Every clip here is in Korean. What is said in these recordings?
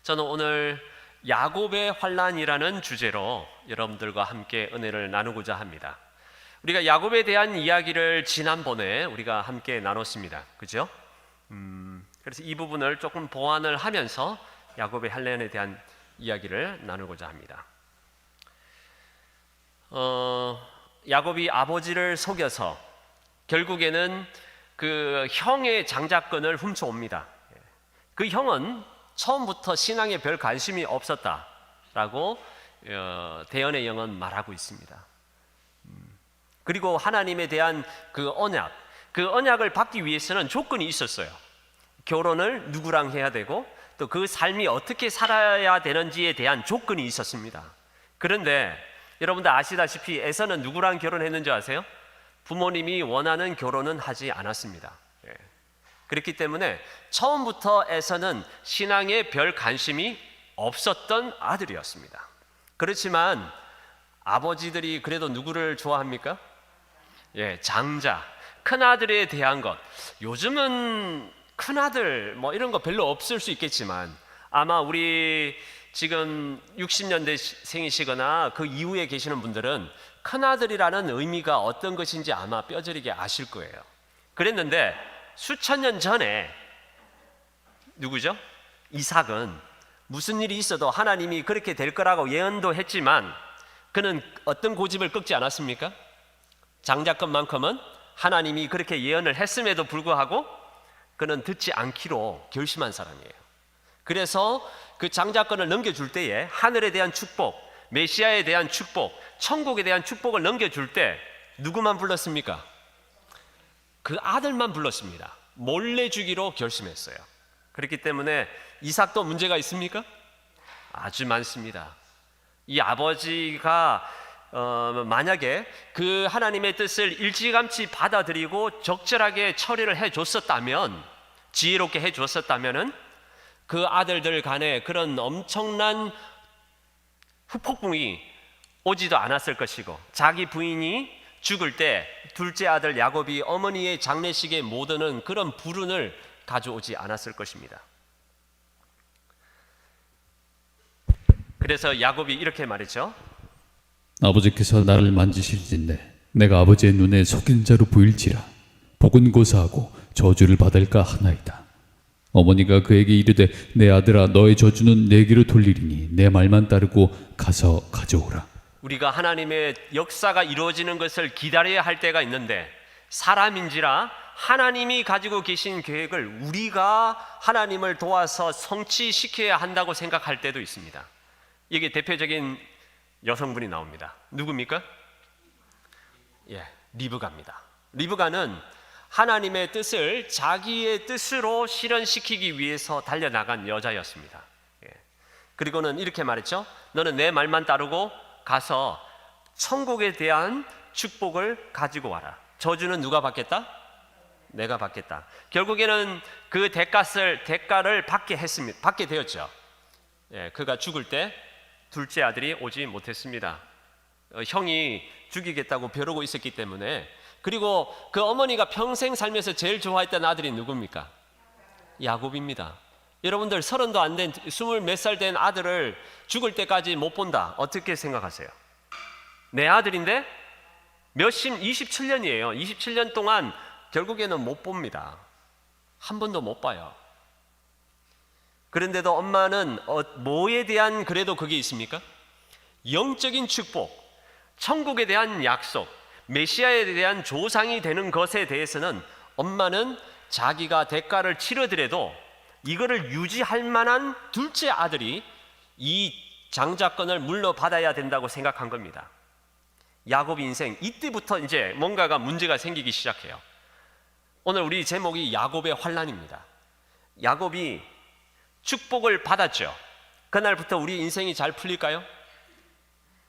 저는 오늘 야곱의 환난이라는 주제로 여러분들과 함께 은혜를 나누고자 합니다. 우리가 야곱에 대한 이야기를 지난번에 우리가 함께 나눴습니다. 그죠? 그래서 이 부분을 조금 보완을 하면서 야곱의 환난에 대한 이야기를 나누고자 합니다. 야곱이 아버지를 속여서 결국에는 그 형의 장자권을 훔쳐옵니다. 그 형은 처음부터 신앙에 별 관심이 없었다라고 대언의 영은 말하고 있습니다. 그리고 하나님에 대한 그 언약을 받기 위해서는 조건이 있었어요. 결혼을 누구랑 해야 되고 또 그 삶이 어떻게 살아야 되는지에 대한 조건이 있었습니다. 그런데 여러분들 아시다시피 에서는 누구랑 결혼했는지 아세요? 부모님이 원하는 결혼은 하지 않았습니다. 그렇기 때문에 처음부터 에서는 신앙에 별 관심이 없었던 아들이었습니다. 그렇지만 아버지들이 그래도 누구를 좋아합니까? 장자, 큰아들에 대한 것. 요즘은 큰아들 뭐 이런 거 별로 없을 수 있겠지만 아마 우리 지금 60년대 생이시거나 그 이후에 계시는 분들은 큰아들이라는 의미가 어떤 것인지 아마 뼈저리게 아실 거예요. 그랬는데 수천 년 전에 누구죠? 이삭은 무슨 일이 있어도 하나님이 그렇게 될 거라고 예언도 했지만 그는 어떤 고집을 꺾지 않았습니까? 장자권만큼은 하나님이 그렇게 예언을 했음에도 불구하고 그는 듣지 않기로 결심한 사람이에요. 그래서 그 장자권을 넘겨줄 때에 하늘에 대한 축복, 메시아에 대한 축복, 천국에 대한 축복을 넘겨줄 때 누구만 불렀습니까? 그 아들만 불렀습니다. 몰래 주기로 결심했어요. 그렇기 때문에 이삭도 문제가 있습니까? 아주 많습니다. 이 아버지가 만약에 그 하나님의 뜻을 일찌감치 받아들이고 적절하게 처리를 해줬었다면, 지혜롭게 해줬었다면은 그 아들들 간에 그런 엄청난 후폭풍이 오지도 않았을 것이고, 자기 부인이 죽을 때 둘째 아들 야곱이 어머니의 장례식에 못 오는 그런 불운을 가져오지 않았을 것입니다. 그래서 야곱이 이렇게 말했죠. 아버지께서 나를 만지실진데 내가 아버지의 눈에 속인 자로 보일지라. 복은 고사하고 저주를 받을까 하나이다. 어머니가 그에게 이르되 내 아들아 너의 저주는 내게로 돌리리니 내 말만 따르고 가서 가져오라. 우리가 하나님의 역사가 이루어지는 것을 기다려야 할 때가 있는데 사람인지라 하나님이 가지고 계신 계획을 우리가 하나님을 도와서 성취시켜야 한다고 생각할 때도 있습니다. 이게 대표적인 여성분이 나옵니다. 누굽니까? 리브가입니다. 리브가는 하나님의 뜻을 자기의 뜻으로 실현시키기 위해서 달려나간 여자였습니다. 그리고는 이렇게 말했죠. 너는 내 말만 따르고 가서 천국에 대한 축복을 가지고 와라. 저주는 누가 받겠다? 내가 받겠다. 결국에는 그 대가를 받게 되었죠. 그가 죽을 때 둘째 아들이 오지 못했습니다. 형이 죽이겠다고 벼르고 있었기 때문에. 그리고 그 어머니가 평생 살면서 제일 좋아했던 아들이 누굽니까? 야곱입니다. 여러분들 30도 안 된 20 몇 살 된 아들을 죽을 때까지 못 본다. 어떻게 생각하세요? 내 아들인데 27년이에요. 27년 동안 결국에는 못 봅니다. 한 번도 못 봐요. 그런데도 엄마는 뭐에 대한 그래도 그게 있습니까? 영적인 축복, 천국에 대한 약속, 메시아에 대한 조상이 되는 것에 대해서는 엄마는 자기가 대가를 치르더라도 이거를 유지할 만한 둘째 아들이 이 장자권을 물러받아야 된다고 생각한 겁니다. 야곱 인생 이때부터 이제 뭔가가 문제가 생기기 시작해요. 오늘 우리 제목이 야곱의 환난입니다. 야곱이 축복을 받았죠. 그날부터 우리 인생이 잘 풀릴까요?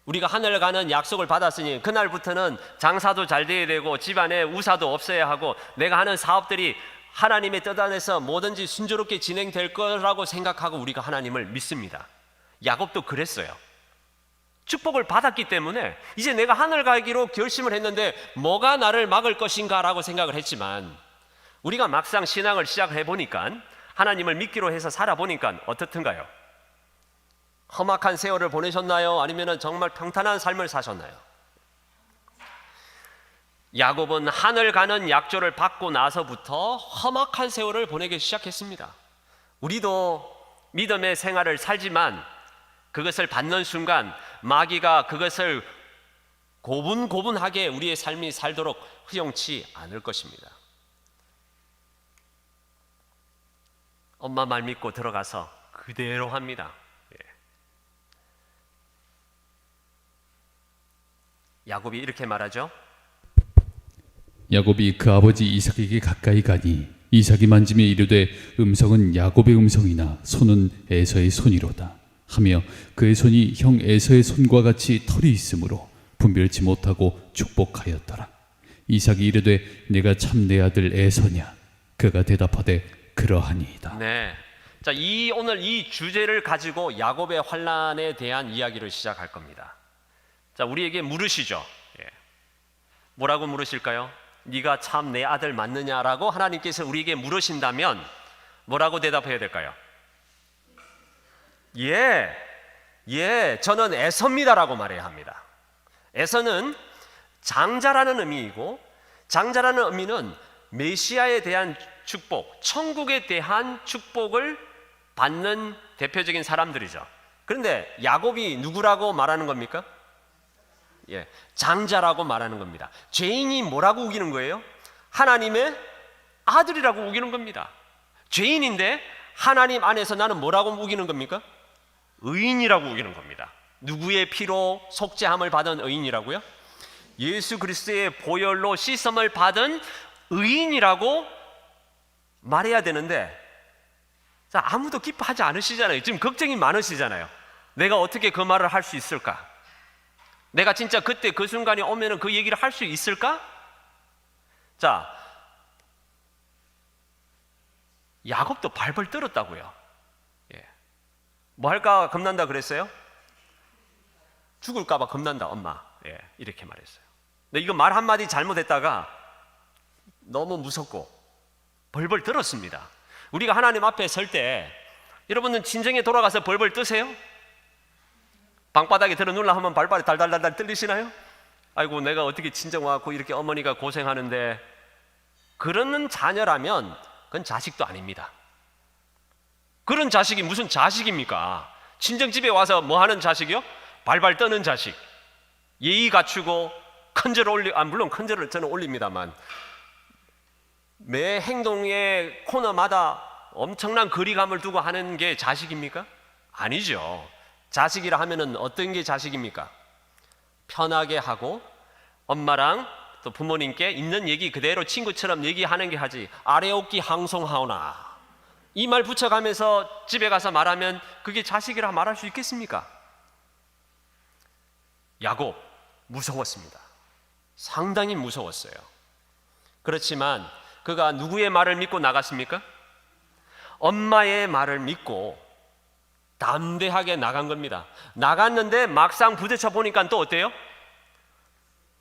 우리가 하늘 가는 약속을 받았으니 그날부터는 장사도 잘 돼야 되고 집안에 우사도 없어야 하고 내가 하는 사업들이 하나님의 뜻 안에서 뭐든지 순조롭게 진행될 거라고 생각하고 우리가 하나님을 믿습니다. 야곱도 그랬어요. 축복을 받았기 때문에 이제 내가 하늘 가기로 결심을 했는데 뭐가 나를 막을 것인가 라고 생각을 했지만 우리가 막상 신앙을 시작해 보니까 하나님을 믿기로 해서 살아보니까 어떻든가요? 험악한 세월을 보내셨나요? 아니면 정말 평탄한 삶을 사셨나요? 야곱은 하늘 가는 약조를 받고 나서부터 험악한 세월을 보내기 시작했습니다. 우리도 믿음의 생활을 살지만 그것을 받는 순간 마귀가 그것을 고분고분하게 우리의 삶이 살도록 허용치 않을 것입니다. 엄마 말 믿고 들어가서 그대로 합니다. 야곱이 이렇게 말하죠. 야곱이 그 아버지 이삭에게 가까이 가니 이삭이 만지며 이르되 음성은 야곱의 음성이나 손은 에서의 손이로다 하며 그의 손이 형 에서의 손과 같이 털이 있으므로 분별치 못하고 축복하였더라. 이삭이 이르되 내가 참 내 아들 에서냐? 그가 대답하되 그러하니이다. 네. 자, 오늘 이 주제를 가지고 야곱의 환난에 대한 이야기를 시작할 겁니다. 자, 우리에게 물으시죠. 뭐라고 물으실까요? 네가 참 내 아들 맞느냐라고 하나님께서 우리에게 물으신다면 뭐라고 대답해야 될까요? 저는 에서입니다라고 말해야 합니다. 에서는 장자라는 의미이고, 장자라는 의미는 메시아에 대한 축복, 천국에 대한 축복을 받는 대표적인 사람들이죠. 그런데 야곱이 누구라고 말하는 겁니까? 장자라고 말하는 겁니다. 죄인이 뭐라고 우기는 거예요? 하나님의 아들이라고 우기는 겁니다. 죄인인데 하나님 안에서 나는 뭐라고 우기는 겁니까? 의인이라고 우기는 겁니다. 누구의 피로 속죄함을 받은 의인이라고요? 예수 그리스도의 보혈로 씻음을 받은 의인이라고 말해야 되는데, 자, 아무도 기뻐하지 않으시잖아요. 지금 걱정이 많으시잖아요. 내가 어떻게 그 말을 할 수 있을까? 내가 진짜 그때 그 순간이 오면은 그 얘기를 할 수 있을까? 자, 야곱도 발벌 떨었다고요. 뭐 할까 겁난다 그랬어요? 죽을까봐 겁난다, 엄마. 이렇게 말했어요. 근데 이거 말 한마디 잘못했다가 너무 무섭고 벌벌 떨었습니다. 우리가 하나님 앞에 설 때 여러분은 진정에 돌아가서 벌벌 뜨세요? 방바닥에 들어 눌러 하면 발발이 달달달달 떨리시나요? 아이고, 내가 어떻게 친정 와갖고 이렇게 어머니가 고생하는데. 그러는 자녀라면 그건 자식도 아닙니다. 그런 자식이 무슨 자식입니까? 친정집에 와서 뭐 하는 자식이요? 발발 떠는 자식. 예의 갖추고 큰절을 물론 큰절을 저는 올립니다만, 매 행동의 코너마다 엄청난 거리감을 두고 하는 게 자식입니까? 아니죠. 자식이라 하면은 어떤 게 자식입니까? 편하게 하고 엄마랑 또 부모님께 있는 얘기 그대로 친구처럼 얘기하는 게 하지, 아래옵기 항송하오나 이 말 붙여가면서 집에 가서 말하면 그게 자식이라 말할 수 있겠습니까? 야곱 무서웠습니다. 상당히 무서웠어요. 그렇지만 그가 누구의 말을 믿고 나갔습니까? 엄마의 말을 믿고 담대하게 나간 겁니다. 나갔는데 막상 부딪혀 보니까 또 어때요?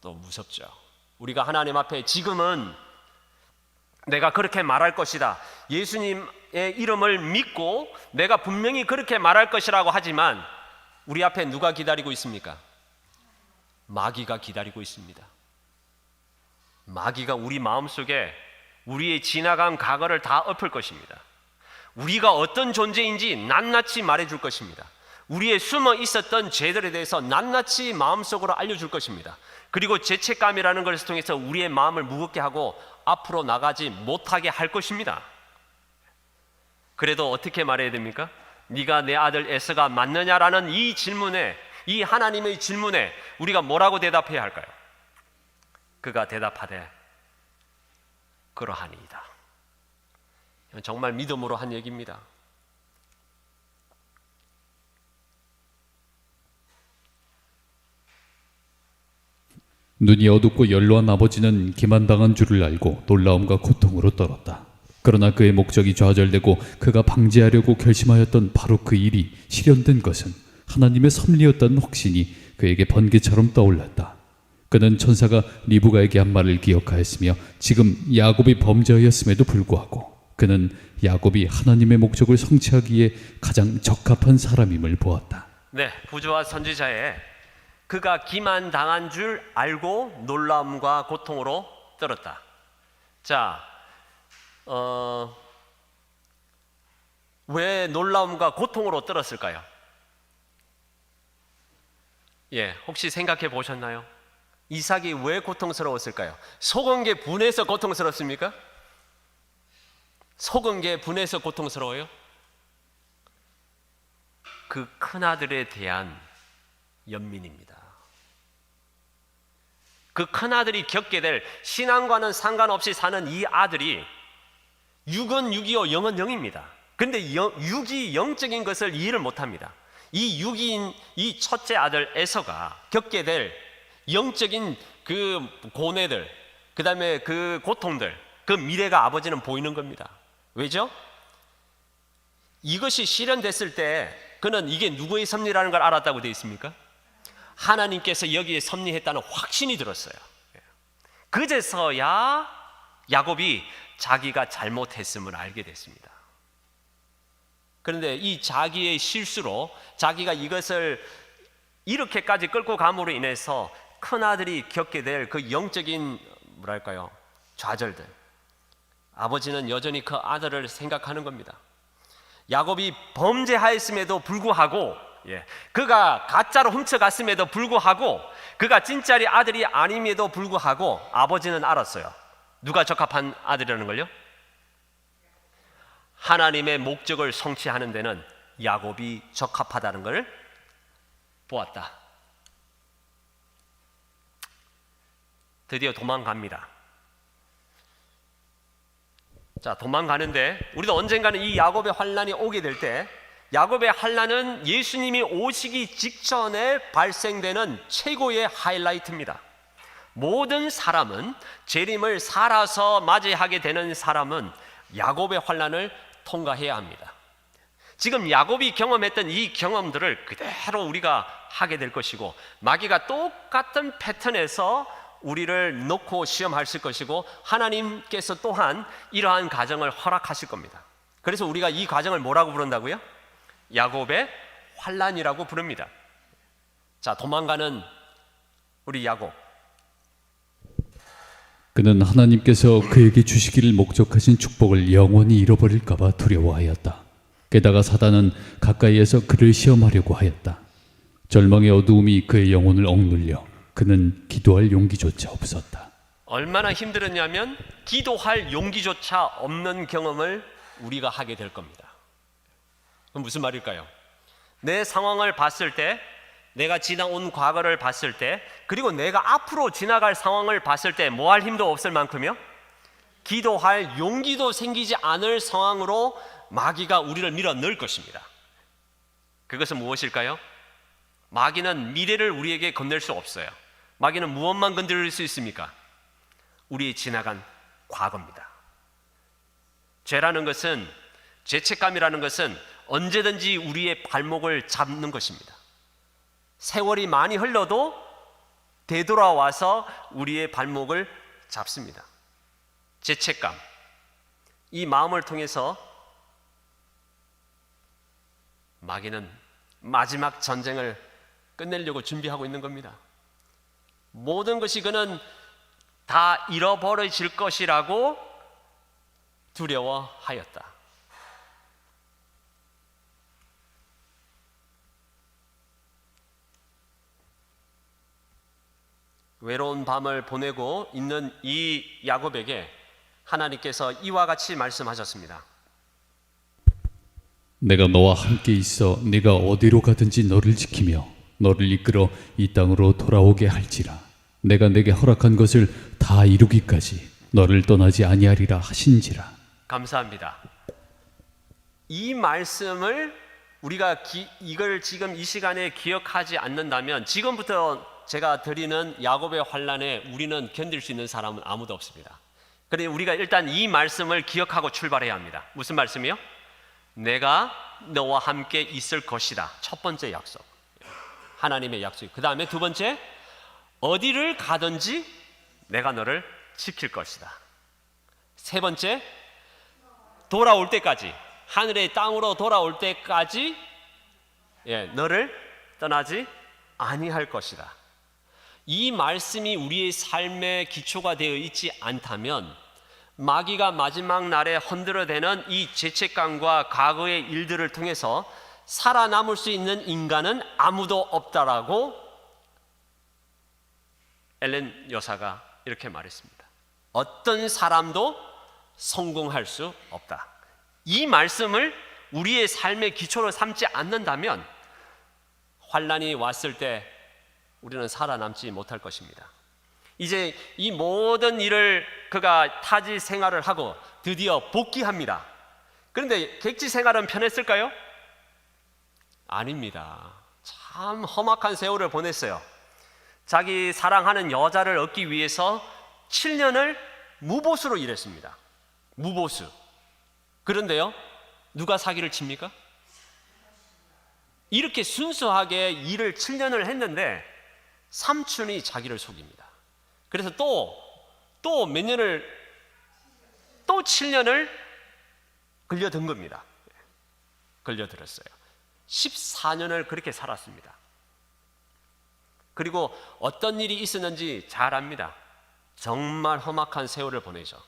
또 무섭죠. 우리가 하나님 앞에 지금은 내가 그렇게 말할 것이다, 예수님의 이름을 믿고 내가 분명히 그렇게 말할 것이라고 하지만 우리 앞에 누가 기다리고 있습니까? 마귀가 기다리고 있습니다. 마귀가 우리 마음속에 우리의 지나간 과거를 다 엎을 것입니다. 우리가 어떤 존재인지 낱낱이 말해줄 것입니다. 우리의 숨어 있었던 죄들에 대해서 낱낱이 마음속으로 알려줄 것입니다. 그리고 죄책감이라는 것을 통해서 우리의 마음을 무겁게 하고 앞으로 나가지 못하게 할 것입니다. 그래도 어떻게 말해야 됩니까? 네가 내 아들 에서가 맞느냐라는 이 질문에, 이 하나님의 질문에 우리가 뭐라고 대답해야 할까요? 그가 대답하되 그러하니이다. 정말 믿음으로 한 얘기입니다. 눈이 어둡고 연로한 아버지는 기만당한 줄을 알고 놀라움과 고통으로 떨었다. 그러나 그의 목적이 좌절되고 그가 방지하려고 결심하였던 바로 그 일이 실현된 것은 하나님의 섭리였다는 확신이 그에게 번개처럼 떠올랐다. 그는 천사가 리브가에게 한 말을 기억하였으며 지금 야곱이 범죄하였음에도 불구하고 그는 야곱이 하나님의 목적을 성취하기에 가장 적합한 사람임을 보았다. 네, 부조와 선지자의 그가 기만당한 줄 알고 놀라움과 고통으로 떨었다. 자, 왜 놀라움과 고통으로 떨었을까요? 예, 혹시 생각해 보셨나요? 이삭이 왜 고통스러웠을까요? 속은 게 분해서 고통스럽습니까? 속은 게 분해서 고통스러워요? 그 큰아들에 대한 연민입니다. 그 큰아들이 겪게 될, 신앙과는 상관없이 사는 이 아들이 육은 육이요 영은 영입니다. 그런데 육이 영적인 것을 이해를 못합니다. 이 육인 이 첫째 아들 에서가 겪게 될 영적인 그 고뇌들, 그 다음에 그 고통들, 그 미래가 아버지는 보이는 겁니다. 왜죠? 이것이 실현됐을 때 그는 이게 누구의 섭리라는 걸 알았다고 되어 있습니까? 하나님께서 여기에 섭리했다는 확신이 들었어요. 그제서야 야곱이 자기가 잘못했음을 알게 됐습니다. 그런데 이 자기의 실수로 자기가 이것을 이렇게까지 끌고 감으로 인해서 큰아들이 겪게 될 그 영적인 뭐랄까요? 좌절들. 아버지는 여전히 그 아들을 생각하는 겁니다. 야곱이 범죄하였음에도 불구하고, 그가 가짜로 훔쳐갔음에도 불구하고, 그가 진짜리 아들이 아님에도 불구하고 아버지는 알았어요. 누가 적합한 아들이라는 걸요? 하나님의 목적을 성취하는 데는 야곱이 적합하다는 걸 보았다. 드디어 도망갑니다. 자, 도망가는데 우리도 언젠가는 이 야곱의 환난이 오게 될 때, 야곱의 환난은 예수님이 오시기 직전에 발생되는 최고의 하이라이트입니다. 모든 사람은, 재림을 살아서 맞이하게 되는 사람은 야곱의 환난을 통과해야 합니다. 지금 야곱이 경험했던 이 경험들을 그대로 우리가 하게 될 것이고, 마귀가 똑같은 패턴에서 우리를 놓고 시험하실 것이고, 하나님께서 또한 이러한 과정을 허락하실 겁니다. 그래서 우리가 이 과정을 뭐라고 부른다고요? 야곱의 환난이라고 부릅니다. 자, 도망가는 우리 야곱. 그는 하나님께서 그에게 주시기를 목적하신 축복을 영원히 잃어버릴까 봐 두려워하였다. 게다가 사단은 가까이에서 그를 시험하려고 하였다. 절망의 어두움이 그의 영혼을 억눌려 그는 기도할 용기조차 없었다. 얼마나 힘들었냐면 기도할 용기조차 없는 경험을 우리가 하게 될 겁니다. 그럼 무슨 말일까요? 내 상황을 봤을 때, 내가 지나온 과거를 봤을 때, 그리고 내가 앞으로 지나갈 상황을 봤을 때 뭐 할 힘도 없을 만큼요, 기도할 용기도 생기지 않을 상황으로 마귀가 우리를 밀어 넣을 것입니다. 그것은 무엇일까요? 마귀는 미래를 우리에게 건넬 수 없어요. 마귀는 무엇만 건드릴 수 있습니까? 우리 지나간 과거입니다. 죄라는 것은, 죄책감이라는 것은 언제든지 우리의 발목을 잡는 것입니다. 세월이 많이 흘러도 되돌아와서 우리의 발목을 잡습니다. 죄책감, 이 마음을 통해서 마귀는 마지막 전쟁을 끝내려고 준비하고 있는 겁니다. 모든 것이 그는 다 잃어버려질 것이라고 두려워하였다. 외로운 밤을 보내고 있는 이 야곱에게 하나님께서 이와 같이 말씀하셨습니다. 내가 너와 함께 있어 네가 어디로 가든지 너를 지키며 너를 이끌어 이 땅으로 돌아오게 할지라. 내가 내게 허락한 것을 다 이루기까지 너를 떠나지 아니하리라 하신지라. 감사합니다. 이 말씀을 우리가 이걸 지금 이 시간에 기억하지 않는다면 지금부터 제가 드리는 야곱의 환난에 우리는 견딜 수 있는 사람은 아무도 없습니다. 그런데 우리가 일단 이 말씀을 기억하고 출발해야 합니다. 무슨 말씀이요? 내가 너와 함께 있을 것이다. 첫 번째 약속, 하나님의 약속. 그 다음에 두 번째, 어디를 가든지 내가 너를 지킬 것이다. 세 번째, 돌아올 때까지, 하늘의 땅으로 돌아올 때까지 너를 떠나지 아니할 것이다. 이 말씀이 우리의 삶의 기초가 되어 있지 않다면 마귀가 마지막 날에 흔들어대는 이 죄책감과 과거의 일들을 통해서 살아남을 수 있는 인간은 아무도 없다라고 엘렌 여사가 이렇게 말했습니다. 어떤 사람도 성공할 수 없다. 이 말씀을 우리의 삶의 기초로 삼지 않는다면 환난이 왔을 때 우리는 살아남지 못할 것입니다. 이제 이 모든 일을 그가 타지 생활을 하고 드디어 복귀합니다. 그런데 객지 생활은 편했을까요? 아닙니다. 참 험악한 세월을 보냈어요. 자기 사랑하는 여자를 얻기 위해서 7년을 무보수로 일했습니다. 무보수. 그런데요, 누가 사기를 칩니까? 이렇게 순수하게 일을 7년을 했는데 삼촌이 자기를 속입니다. 그래서 또 몇 년을, 또 7년을 걸려든 겁니다. 걸려들었어요. 14년을 그렇게 살았습니다. 그리고 어떤 일이 있었는지 잘 압니다. 정말 험악한 세월을 보내죠.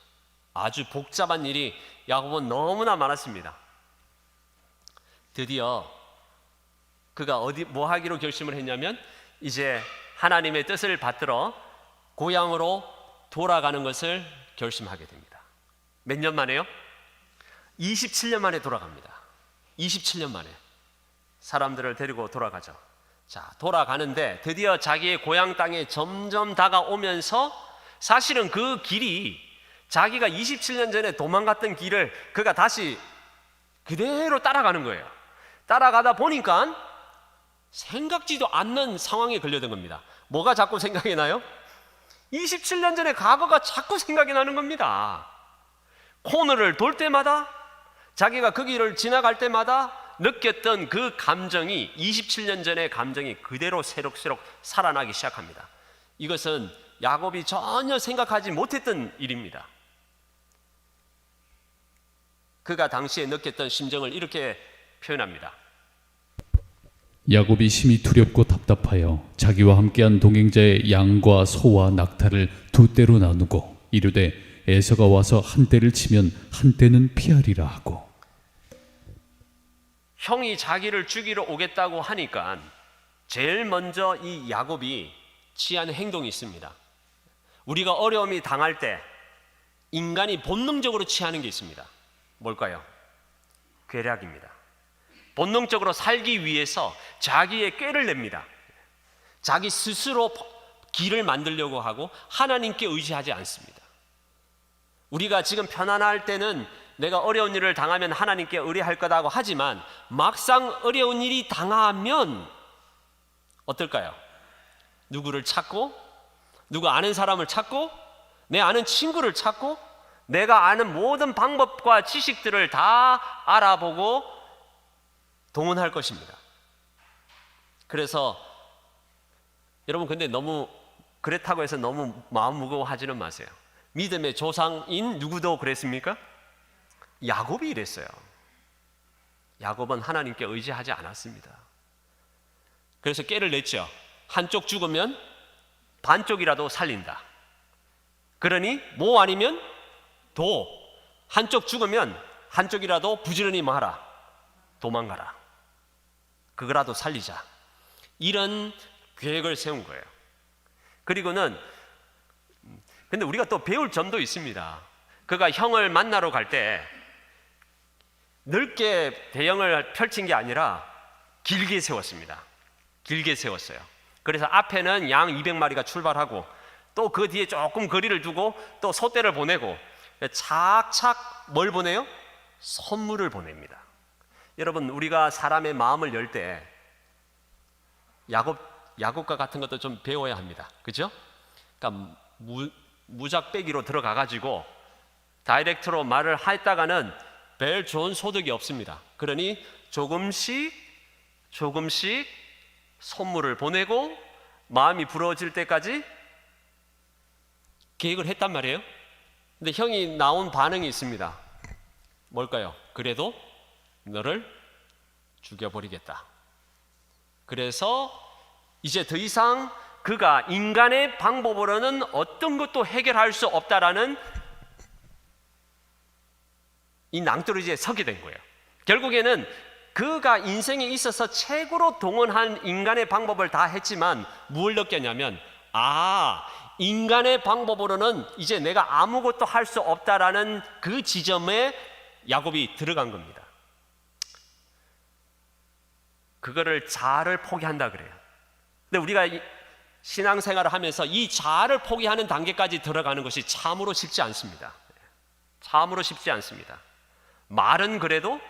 아주 복잡한 일이 야곱은 너무나 많았습니다. 드디어 그가 뭐 하기로 결심을 했냐면 이제 하나님의 뜻을 받들어 고향으로 돌아가는 것을 결심하게 됩니다. 몇 년 만에요? 27년 만에 돌아갑니다. 27년 만에 사람들을 데리고 돌아가죠. 자, 돌아가는데 드디어 자기의 고향 땅에 점점 다가오면서 사실은 그 길이 자기가 27년 전에 도망갔던 길을 그가 다시 그대로 따라가는 거예요. 따라가다 보니까 생각지도 않는 상황에 걸려든 겁니다. 뭐가 자꾸 생각이 나요? 27년 전에 과거가 자꾸 생각이 나는 겁니다. 코너를 돌 때마다 자기가 그 길을 지나갈 때마다 느꼈던 그 감정이 27년 전의 감정이 그대로 새록새록 살아나기 시작합니다. 이것은 야곱이 전혀 생각하지 못했던 일입니다. 그가 당시에 느꼈던 심정을 이렇게 표현합니다. 야곱이 심히 두렵고 답답하여 자기와 함께한 동행자의 양과 소와 낙타를 두 떼로 나누고 이르되 에서가 와서 한 떼를 치면 한 떼는 피하리라 하고. 형이 자기를 죽이러 오겠다고 하니까 제일 먼저 이 야곱이 취한 행동이 있습니다. 우리가 어려움이 당할 때 인간이 본능적으로 취하는 게 있습니다. 뭘까요? 괴략입니다. 본능적으로 살기 위해서 자기의 꾀를 냅니다. 자기 스스로 길을 만들려고 하고 하나님께 의지하지 않습니다. 우리가 지금 편안할 때는 내가 어려운 일을 당하면 하나님께 의뢰할 거다고 하지만 막상 어려운 일이 당하면 어떨까요? 누구를 찾고, 누구 아는 사람을 찾고, 내 아는 친구를 찾고, 내가 아는 모든 방법과 지식들을 다 알아보고 동원할 것입니다. 그래서 여러분, 근데 너무 그렇다고 해서 너무 마음 무거워하지는 마세요. 믿음의 조상인 누구도 그랬습니까? 야곱이 이랬어요. 야곱은 하나님께 의지하지 않았습니다. 그래서 꾀를 냈죠. 한쪽 죽으면 반쪽이라도 살린다. 그러니 뭐 아니면 도. 한쪽 죽으면 한쪽이라도 부지런히 마라. 도망가라. 그거라도 살리자. 이런 계획을 세운 거예요. 그리고는 근데 우리가 또 배울 점도 있습니다. 그가 형을 만나러 갈 때 넓게 대형을 펼친 게 아니라 길게 세웠습니다. 길게 세웠어요. 그래서 앞에는 양 200마리가 출발하고 또 그 뒤에 조금 거리를 두고 또 소떼를 보내고 착착 뭘 보내요? 선물을 보냅니다. 여러분, 우리가 사람의 마음을 열 때 야곱과 같은 것도 좀 배워야 합니다. 그죠? 그러니까 무작배기로 들어가 가지고 다이렉트로 말을 했다가는 별 좋은 소득이 없습니다. 그러니 조금씩 선물을 보내고 마음이 부러워질 때까지 계획을 했단 말이에요. 근데 형이 나온 반응이 있습니다. 뭘까요? 그래도 너를 죽여버리겠다. 그래서 이제 더 이상 그가 인간의 방법으로는 어떤 것도 해결할 수 없다라는 이 낭떠러지에 서게 된 거예요. 결국에는 그가 인생에 있어서 최고로 동원한 인간의 방법을 다 했지만 뭘 느꼈냐면, 인간의 방법으로는 이제 내가 아무것도 할 수 없다라는 그 지점에 야곱이 들어간 겁니다. 그거를 자아를 포기한다 그래요. 근데 우리가 신앙생활을 하면서 이 자아를 포기하는 단계까지 들어가는 것이 참으로 쉽지 않습니다. 참으로 쉽지 않습니다. 말은 그래도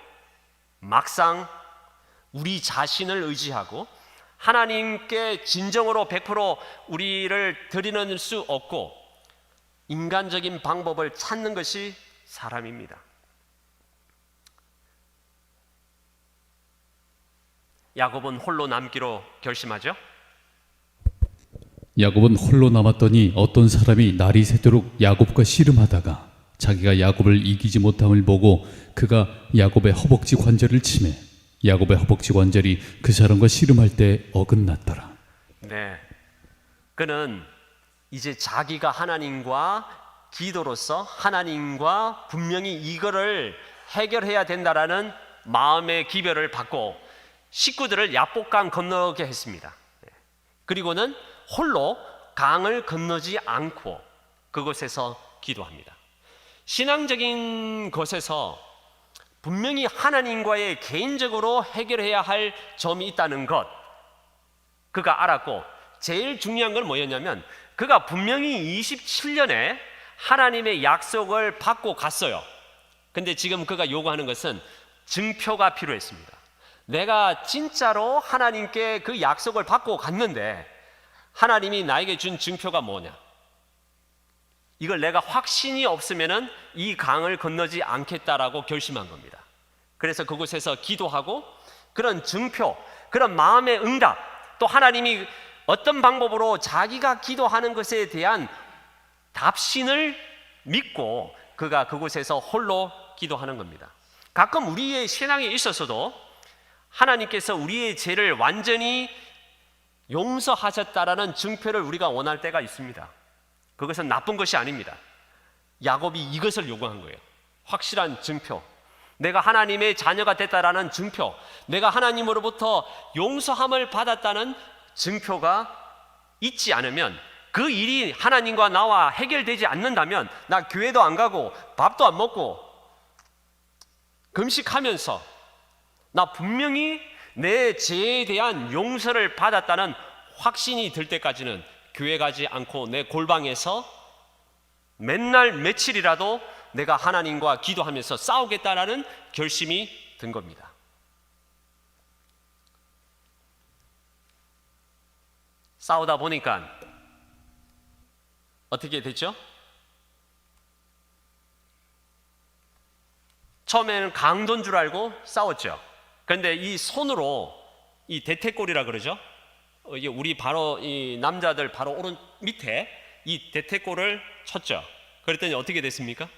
막상 우리 자신을 의지하고 하나님께 진정으로 100% 우리를 드리는 수 없고 인간적인 방법을 찾는 것이 사람입니다. 야곱은 홀로 남기로 결심하죠. 야곱은 홀로 남았더니 어떤 사람이 날이 새도록 야곱과 씨름하다가 자기가 야곱을 이기지 못함을 보고 그가 야곱의 허벅지 관절을 치매 야곱의 허벅지 관절이 그 사람과 씨름할 때 어긋났더라. 네, 그는 이제 자기가 하나님과 기도로서 하나님과 분명히 이거를 해결해야 된다라는 마음의 기별을 받고 식구들을 야복강 건너게 했습니다. 그리고는 홀로 강을 건너지 않고 그곳에서 기도합니다. 신앙적인 것에서 분명히 하나님과의 개인적으로 해결해야 할 점이 있다는 것 그가 알았고, 제일 중요한 건 뭐였냐면 그가 분명히 27년에 하나님의 약속을 받고 갔어요. 근데 지금 그가 요구하는 것은 증표가 필요했습니다. 내가 진짜로 하나님께 그 약속을 받고 갔는데 하나님이 나에게 준 증표가 뭐냐? 이걸 내가 확신이 없으면은 이 강을 건너지 않겠다라고 결심한 겁니다. 그래서 그곳에서 기도하고 그런 증표, 그런 마음의 응답, 또 하나님이 어떤 방법으로 자기가 기도하는 것에 대한 답신을 믿고 그가 그곳에서 홀로 기도하는 겁니다. 가끔 우리의 신앙에 있어서도 하나님께서 우리의 죄를 완전히 용서하셨다라는 증표를 우리가 원할 때가 있습니다. 그것은 나쁜 것이 아닙니다. 야곱이 이것을 요구한 거예요. 확실한 증표, 내가 하나님의 자녀가 됐다라는 증표, 내가 하나님으로부터 용서함을 받았다는 증표가 있지 않으면, 그 일이 하나님과 나와 해결되지 않는다면 나 교회도 안 가고 밥도 안 먹고 금식하면서 나 분명히 내 죄에 대한 용서를 받았다는 확신이 들 때까지는 교회 가지 않고 내 골방에서 맨날 며칠이라도 내가 하나님과 기도하면서 싸우겠다라는 결심이 든 겁니다. 싸우다 보니까 어떻게 됐죠? 처음에는 강도인 줄 알고 싸웠죠. 그런데 이 손으로 이 대퇴골이라 그러죠. 이게 우리 바로 이 남자들 바로 오른 밑에 이 대퇴골을 쳤죠. 그랬더니 어떻게 됐습니까?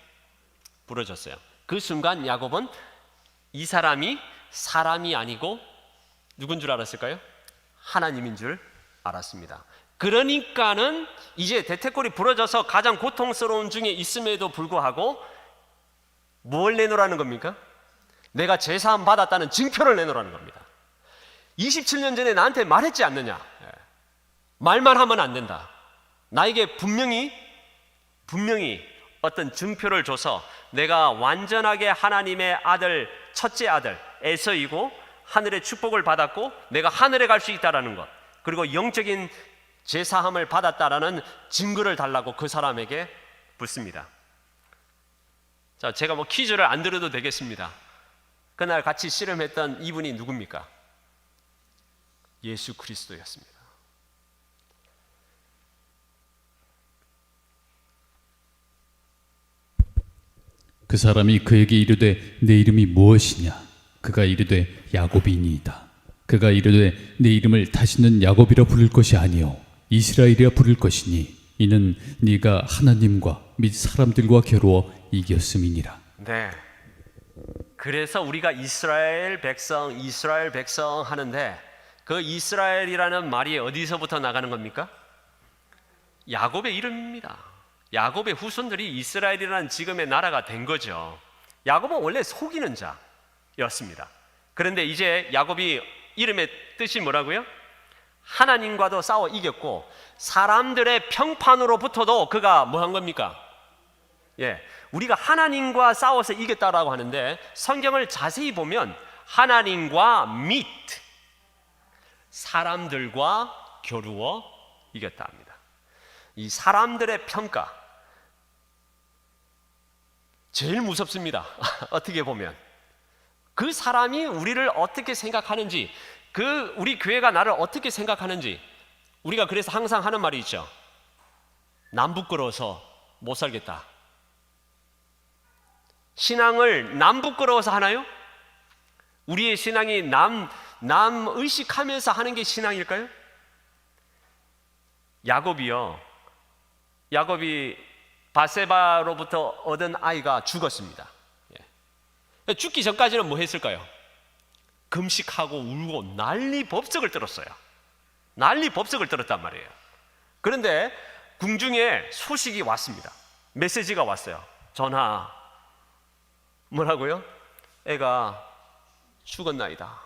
부러졌어요. 그 순간 야곱은 이 사람이 사람이 아니고 누군 줄 알았을까요? 하나님인 줄 알았습니다. 그러니까는 이제 대퇴골이 부러져서 가장 고통스러운 중에 있음에도 불구하고 뭘 내놓으라는 겁니까? 내가 제사함 받았다는 증표를 내놓으라는 겁니다. 27년 전에 나한테 말했지 않느냐? 말만 하면 안 된다. 나에게 분명히 어떤 증표를 줘서 내가 완전하게 하나님의 아들, 첫째 아들 에서이고 하늘의 축복을 받았고 내가 하늘에 갈 수 있다라는 것, 그리고 영적인 제사함을 받았다라는 증거를 달라고 그 사람에게 묻습니다. 자, 제가 뭐 퀴즈를 안 드려도 되겠습니다. 그날 같이 씨름했던 이분이 누굽니까? 예수 그리스도였습니다. 그 사람이 그에게 이르되 내 이름이 무엇이냐? 그가 이르되 야곱이니이다. 그가 이르되 내 이름을 다시는 야곱이라 부를 것이 아니요 이스라엘이라 부를 것이니 이는 네가 하나님과 및 사람들과 겨루어 이겼음이니라. 네. 그래서 우리가 이스라엘 백성 하는데 그 이스라엘이라는 말이 어디서부터 나가는 겁니까? 야곱의 이름입니다. 야곱의 후손들이 이스라엘이라는 지금의 나라가 된 거죠. 야곱은 원래 속이는 자였습니다. 그런데 이제 야곱이 이름의 뜻이 뭐라고요? 하나님과도 싸워 이겼고 사람들의 평판으로부터도 그가 뭐 한 겁니까? 우리가 하나님과 싸워서 이겼다라고 하는데 성경을 자세히 보면 하나님과 및 사람들과 겨루어 이겼다 합니다. 이 사람들의 평가 제일 무섭습니다. 어떻게 보면 그 사람이 우리를 어떻게 생각하는지, 우리 교회가 나를 어떻게 생각하는지, 우리가 그래서 항상 하는 말이 있죠. 남 부끄러워서 못 살겠다. 신앙을 남 부끄러워서 하나요? 우리의 신앙이 남 의식하면서 하는 게 신앙일까요? 야곱이 바세바로부터 얻은 아이가 죽었습니다. 죽기 전까지는 뭐 했을까요? 금식하고 울고 난리 법석을 떨었어요. 난리 법석을 떨었단 말이에요. 그런데 궁중에 소식이 왔습니다. 메시지가 왔어요. 전하, 뭐라고요? 애가 죽었나이다.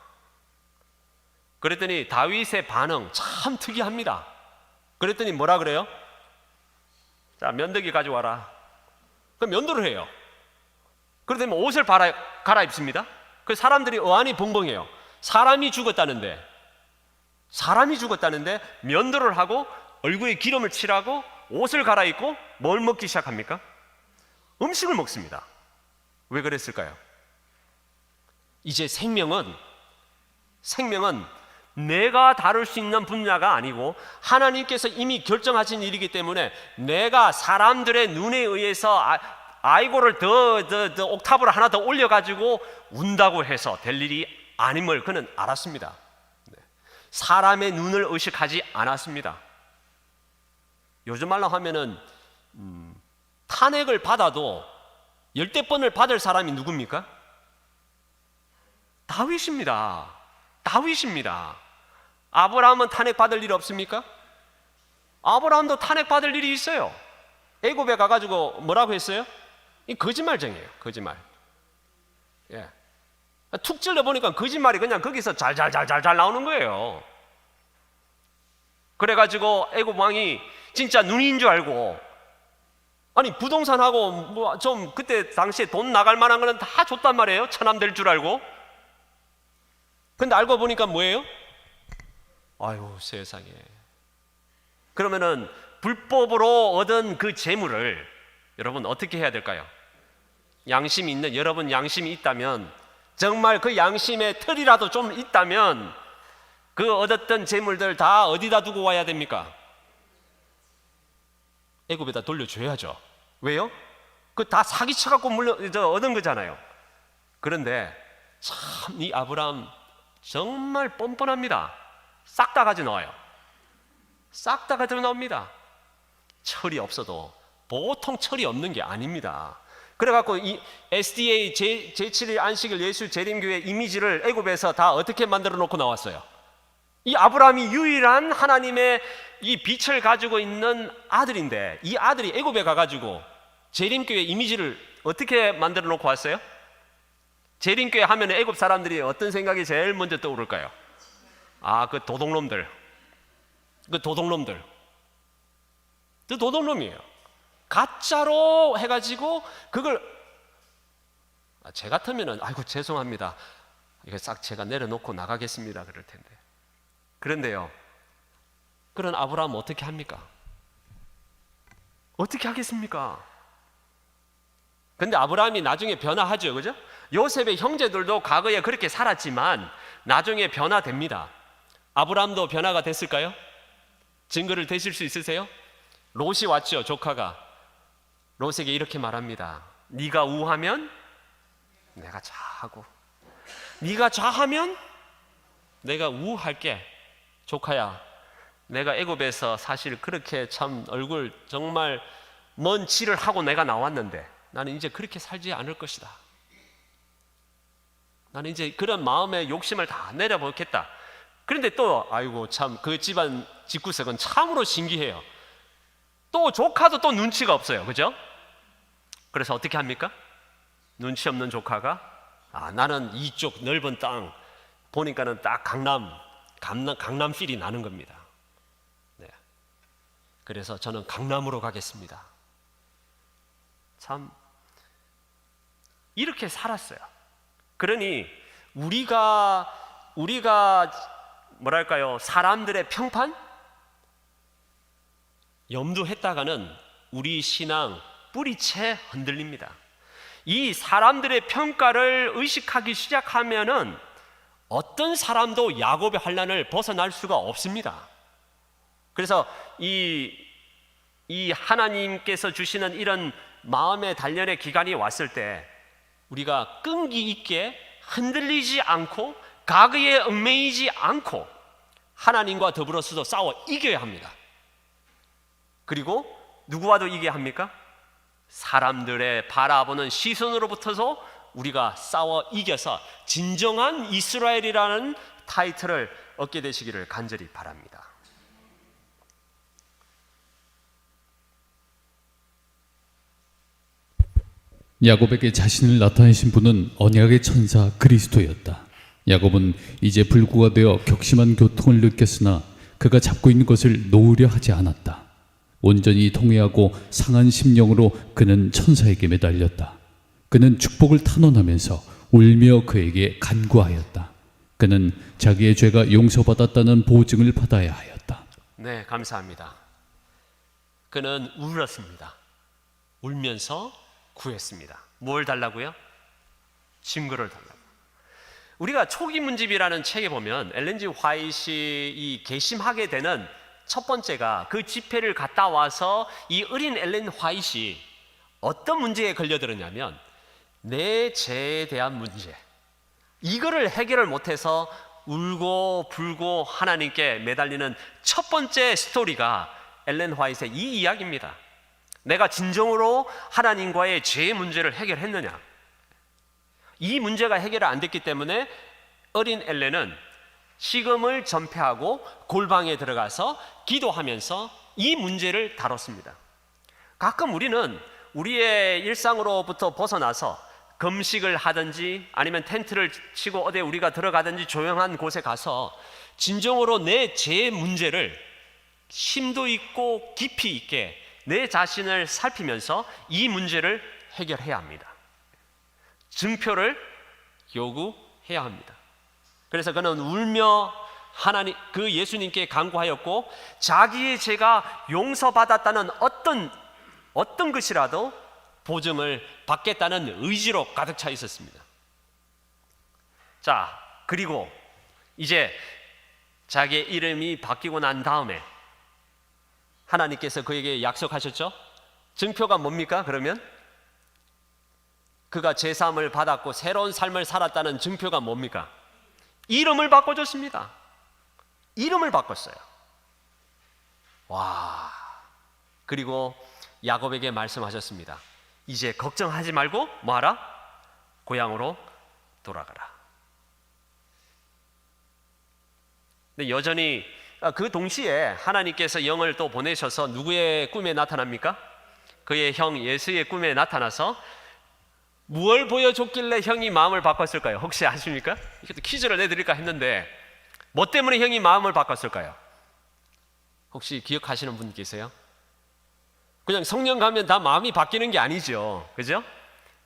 그랬더니 다윗의 반응 참 특이합니다. 그랬더니 뭐라 그래요? 자, 면도기 가져와라. 그럼 면도를 해요. 그러더니 옷을 갈아입습니다. 그 사람들이 어안이 벙벙해요. 사람이 죽었다는데 면도를 하고 얼굴에 기름을 칠하고 옷을 갈아입고 뭘 먹기 시작합니까? 음식을 먹습니다. 왜 그랬을까요? 이제 생명은 내가 다룰 수 있는 분야가 아니고 하나님께서 이미 결정하신 일이기 때문에 내가 사람들의 눈에 의해서 아이고를 더 옥타브를 하나 더 올려가지고 운다고 해서 될 일이 아님을 그는 알았습니다. 사람의 눈을 의식하지 않았습니다. 요즘 말로 하면은 탄핵을 받아도 열대번을 받을 사람이 누굽니까? 다윗입니다. 아브라함은 탄핵받을 일이 없습니까? 아브라함도 탄핵받을 일이 있어요. 애굽에 가가지고 뭐라고 했어요? 이 거짓말쟁이에요. 거짓말. 툭 찔러보니까 거짓말이 그냥 거기서 잘 나오는 거예요. 그래가지고 애굽 왕이 진짜 눈인 줄 알고, 아니 부동산하고 뭐 좀 그때 당시에 돈 나갈 만한 거는 다 줬단 말이에요. 처남 될 줄 알고. 근데 알고 보니까 뭐예요? 아유 세상에. 그러면은 불법으로 얻은 그 재물을 여러분 어떻게 해야 될까요? 양심이 있는 여러분, 양심이 있다면, 정말 그 양심의 털이라도 좀 있다면 그 얻었던 재물들 다 어디다 두고 와야 됩니까? 애굽에다 돌려줘야죠. 왜요? 그 다 사기쳐갖고 얻은 거잖아요. 그런데 참 이 아브라함 정말 뻔뻔합니다. 싹 다 가져 나와요. 싹 다 가져 나옵니다. 철이 없어도 보통 철이 없는 게 아닙니다. 그래갖고 이 SDA 제7일 안식일 예수 재림교회 이미지를 애굽에서 다 어떻게 만들어 놓고 나왔어요? 이 아브라함이 유일한 하나님의 이 빛을 가지고 있는 아들인데, 이 아들이 애굽에 가가지고 재림교회 이미지를 어떻게 만들어 놓고 왔어요? 재림교회 하면 애굽 사람들이 어떤 생각이 제일 먼저 떠오를까요? 그 도둑놈들. 그 도둑놈이에요. 가짜로 해가지고 그걸 제 같으면은 아이고 죄송합니다. 이거 싹 제가 내려놓고 나가겠습니다. 그럴 텐데. 그런데요, 그런 아브라함 어떻게 합니까? 어떻게 하겠습니까? 근데 아브라함이 나중에 변화하죠, 그죠? 요셉의 형제들도 과거에 그렇게 살았지만 나중에 변화됩니다. 아브라함도 변화가 됐을까요? 증거를 대실 수 있으세요? 롯이 왔죠, 조카가. 롯에게 이렇게 말합니다. 네가 우하면 내가 좌하고, 네가 좌하면 내가 우할게. 조카야, 내가 애굽에서 사실 그렇게 참 얼굴 정말 먼 질을 하고 내가 나왔는데 나는 이제 그렇게 살지 않을 것이다. 나는 이제 그런 마음의 욕심을 다 내려보겠다. 그런데 또 아이고 참 그 집안 집구석은 참으로 신기해요. 또 조카도 또 눈치가 없어요. 그죠? 그래서 어떻게 합니까? 눈치 없는 조카가 나는 이쪽 넓은 땅 보니까는 딱 강남 필이 나는 겁니다. 네. 그래서 저는 강남으로 가겠습니다. 참 이렇게 살았어요. 그러니 우리가 뭐랄까요? 사람들의 평판 염두했다가는 우리 신앙 뿌리채 흔들립니다. 이 사람들의 평가를 의식하기 시작하면은 어떤 사람도 야곱의 환난을 벗어날 수가 없습니다. 그래서 이 하나님께서 주시는 이런 마음의 단련의 기간이 왔을 때 우리가 끈기 있게 흔들리지 않고 가그에 얽매이지 않고 하나님과 더불어서도 싸워 이겨야 합니다. 그리고 누구와도 이겨야 합니까? 사람들의 바라보는 시선으로부터도 우리가 싸워 이겨서 진정한 이스라엘이라는 타이틀을 얻게 되시기를 간절히 바랍니다. 야곱에게 자신을 나타내신 분은 언약의 천사 그리스도였다. 야곱은 이제 불구가 되어 격심한 고통을 느꼈으나 그가 잡고 있는 것을 놓으려 하지 않았다. 온전히 통회하고 상한 심령으로 그는 천사에게 매달렸다. 그는 축복을 탄원하면서 울며 그에게 간구하였다. 그는 자기의 죄가 용서받았다는 보증을 받아야 하였다. 네, 감사합니다. 그는 울었습니다. 울면서 구했습니다. 뭘 달라고요? 증거를 달라고. 우리가 초기문집이라는 책에 보면 엘렌 G 화이트이 이 개심하게 되는 첫 번째가 그 집회를 갔다 와서 이 어린 엘렌 화이트이 어떤 문제에 걸려들었냐면 내 죄에 대한 문제, 이거를 해결을 못해서 울고 불고 하나님께 매달리는 첫 번째 스토리가 엘렌 화이트의 이 이야기입니다. 내가 진정으로 하나님과의 죄의 문제를 해결했느냐? 이 문제가 해결이 안 됐기 때문에 어린 엘렌은 식음을 전폐하고 골방에 들어가서 기도하면서 이 문제를 다뤘습니다. 가끔 우리는 우리의 일상으로부터 벗어나서 금식을 하든지 아니면 텐트를 치고 어디에 우리가 들어가든지 조용한 곳에 가서 진정으로 내 죄의 문제를 심도 있고 깊이 있게 내 자신을 살피면서 이 문제를 해결해야 합니다. 증표를 요구해야 합니다. 그래서 그는 울며 하나님 그 예수님께 간구하였고 자기의 죄가 용서받았다는 어떤 것이라도 보증을 받겠다는 의지로 가득 차 있었습니다. 자, 그리고 이제 자기의 이름이 바뀌고 난 다음에 하나님께서 그에게 약속하셨죠? 증표가 뭡니까? 그러면 그가 제사함을 받았고 새로운 삶을 살았다는 증표가 뭡니까? 이름을 바꿔줬습니다. 이름을 바꿨어요. 와, 그리고 야곱에게 말씀하셨습니다. 이제 걱정하지 말고 뭐하라? 고향으로 돌아가라. 근데 여전히 그 동시에 하나님께서 영을 또 보내셔서 누구의 꿈에 나타납니까? 그의 형 예수의 꿈에 나타나서 무엇을 보여줬길래 형이 마음을 바꿨을까요? 혹시 아십니까? 이것도 퀴즈를 내드릴까 했는데 뭐 때문에 형이 마음을 바꿨을까요? 혹시 기억하시는 분 계세요? 그냥 성령 가면 다 마음이 바뀌는 게 아니죠. 그죠?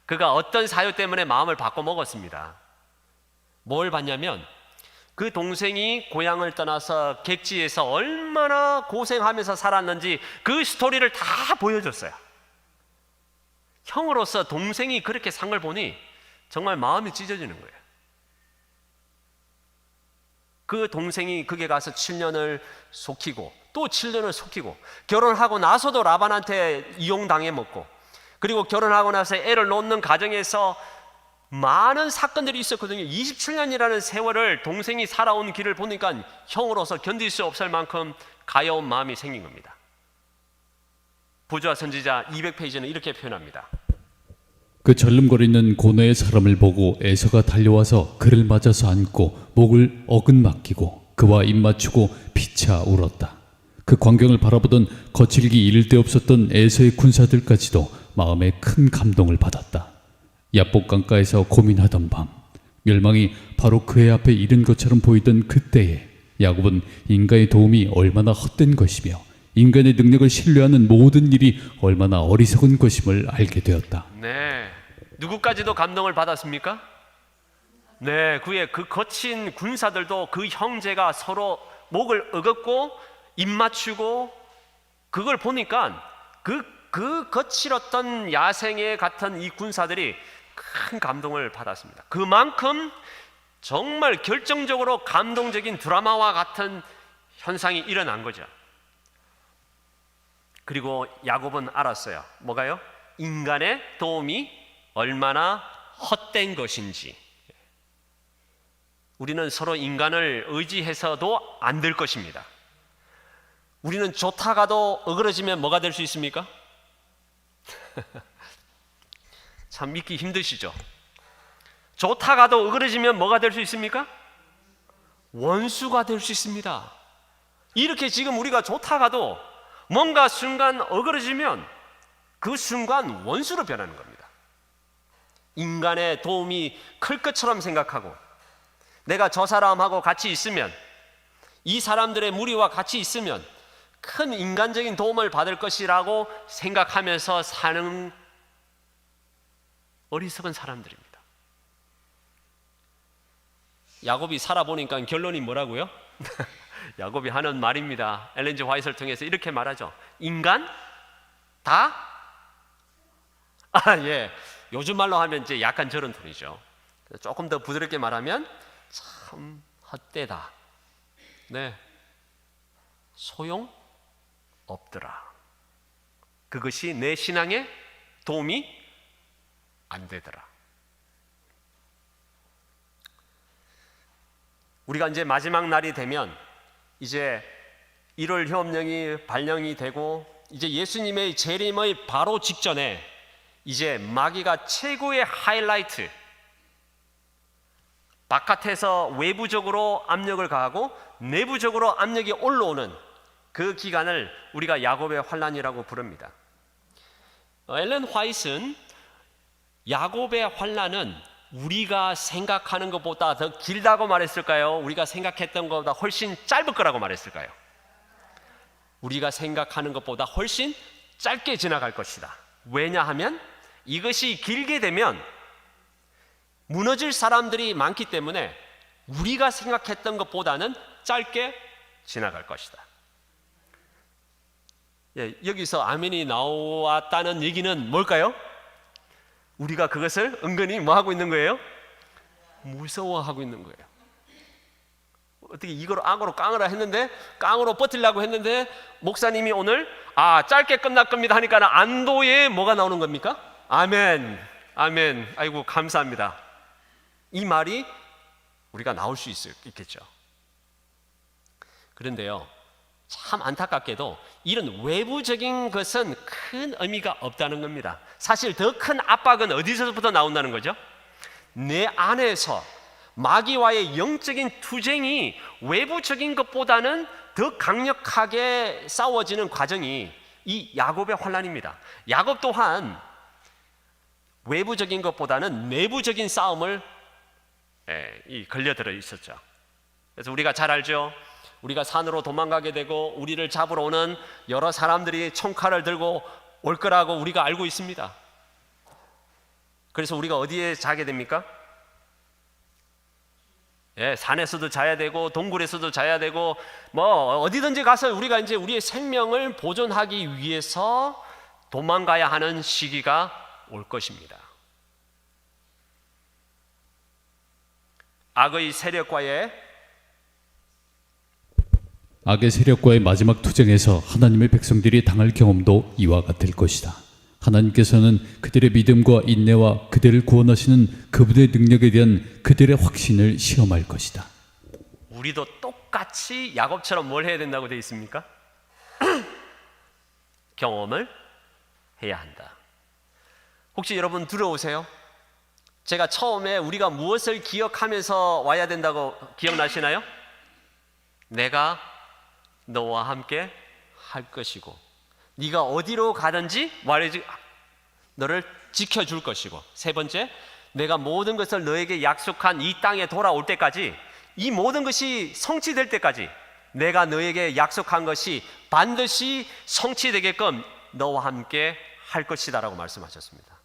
그가 어떤 사유 때문에 마음을 바꿔 먹었습니다. 뭘 봤냐면 그 동생이 고향을 떠나서 객지에서 얼마나 고생하면서 살았는지 그 스토리를 다 보여줬어요. 형으로서 동생이 그렇게 산 걸 보니 정말 마음이 찢어지는 거예요. 그 동생이 거기에 가서 7년을 속이고 또 7년을 속이고 결혼하고 나서도 라반한테 이용당해 먹고 그리고 결혼하고 나서 애를 놓는 가정에서 많은 사건들이 있었거든요. 27년이라는 세월을 동생이 살아온 길을 보니까 형으로서 견딜 수 없을 만큼 가여운 마음이 생긴 겁니다. 부조와 선지자 200페이지는 이렇게 표현합니다. 그 절름거리는 고뇌의 사람을 보고 에서가 달려와서 그를 맞아서 안고 목을 어긋 맡기고 그와 입맞추고 피차 울었다. 그 광경을 바라보던 거칠기 이를 데 없었던 에서의 군사들까지도 마음에 큰 감동을 받았다. 야복 강가에서 고민하던 밤, 멸망이 바로 그의 앞에 이른 것처럼 보이던 그때에 야곱은 인간의 도움이 얼마나 헛된 것이며 인간의 능력을 신뢰하는 모든 일이 얼마나 어리석은 것임을 알게 되었다. 네, 누구까지도 감동을 받았습니까? 네, 그의 그 거친 군사들도 그 형제가 서로 목을 어긋고 입 맞추고 그걸 보니까 그 거칠었던 야생의 같은 이 군사들이 큰 감동을 받았습니다. 그만큼 정말 결정적으로 감동적인 드라마와 같은 현상이 일어난 거죠. 그리고 야곱은 알았어요. 뭐가요? 인간의 도움이 얼마나 헛된 것인지. 우리는 서로 인간을 의지해서도 안 될 것입니다. 우리는 좋다가도 어그러지면 뭐가 될 수 있습니까? 참 믿기 힘드시죠? 좋다가도 어그러지면 뭐가 될 수 있습니까? 원수가 될 수 있습니다. 이렇게 지금 우리가 좋다가도 뭔가 순간 어그러지면 그 순간 원수로 변하는 겁니다. 인간의 도움이 클 것처럼 생각하고 내가 저 사람하고 같이 있으면 이 사람들의 무리와 같이 있으면 큰 인간적인 도움을 받을 것이라고 생각하면서 사는 어리석은 사람들입니다. 야곱이 살아보니까 결론이 뭐라고요? 야곱이 하는 말입니다. 엘렌 G 화이트를 통해서 이렇게 말하죠. 인간 다? 예. 요즘 말로 하면 이제 약간 저런 톤이죠. 조금 더 부드럽게 말하면 참 헛되다. 네. 소용 없더라. 그것이 내 신앙에 도움이 안 되더라. 우리가 이제 마지막 날이 되면 이제 1월 hyob령이 발령이 되고 이제 예수님의 재림의 바로 직전에 이제 마귀가 최고의 하이라이트, 바깥에서 외부적으로 압력을 가하고 내부적으로 압력이 올라오는 그 기간을 우리가 야곱의 환란이라고 부릅니다. 엘렌 화이트는 야곱의 환란은 우리가 생각하는 것보다 더 길다고 말했을까요? 우리가 생각했던 것보다 훨씬 짧을 거라고 말했을까요? 우리가 생각하는 것보다 훨씬 짧게 지나갈 것이다. 왜냐하면 이것이 길게 되면 무너질 사람들이 많기 때문에 우리가 생각했던 것보다는 짧게 지나갈 것이다. 예, 여기서 아멘이 나왔다는 얘기는 뭘까요? 우리가 그것을 은근히 뭐 하고 있는 거예요? 무서워하고 있는 거예요. 어떻게 이걸 악으로 깡으라 했는데, 깡으로 버틸라고 했는데 목사님이 오늘 짧게 끝날 겁니다 하니까 안도에 뭐가 나오는 겁니까? 아멘, 아멘. 아이고 감사합니다. 이 말이 우리가 나올 수 있겠죠. 그런데요, 참 안타깝게도 이런 외부적인 것은 큰 의미가 없다는 겁니다. 사실 더 큰 압박은 어디서부터 나온다는 거죠? 내 안에서 마귀와의 영적인 투쟁이 외부적인 것보다는 더 강력하게 싸워지는 과정이 이 야곱의 환란입니다. 야곱 또한 외부적인 것보다는 내부적인 싸움을 걸려들어 있었죠. 그래서 우리가 잘 알죠. 우리가 산으로 도망가게 되고 우리를 잡으러 오는 여러 사람들이 총칼을 들고 올 거라고 우리가 알고 있습니다. 그래서 우리가 어디에 자게 됩니까? 예, 산에서도 자야 되고 동굴에서도 자야 되고 뭐 어디든지 가서 우리가 이제 우리의 생명을 보존하기 위해서 도망가야 하는 시기가 올 것입니다. 악의 세력과의 마지막 투쟁에서 하나님의 백성들이 당할 경험도 이와 같을 것이다. 하나님께서는 그들의 믿음과 인내와 그들을 구원하시는 그분의 능력에 대한 그들의 확신을 시험할 것이다. 우리도 똑같이 야곱처럼 뭘 해야 된다고 되어 있습니까? 경험을 해야 한다. 혹시 여러분 들어오세요? 제가 처음에 우리가 무엇을 기억하면서 와야 된다고 기억나시나요? 내가 너와 함께 할 것이고 네가 어디로 가든지 너를 지켜줄 것이고, 세 번째, 내가 모든 것을 너에게 약속한 이 땅에 돌아올 때까지, 이 모든 것이 성취될 때까지 내가 너에게 약속한 것이 반드시 성취되게끔 너와 함께 할 것이다 라고 말씀하셨습니다.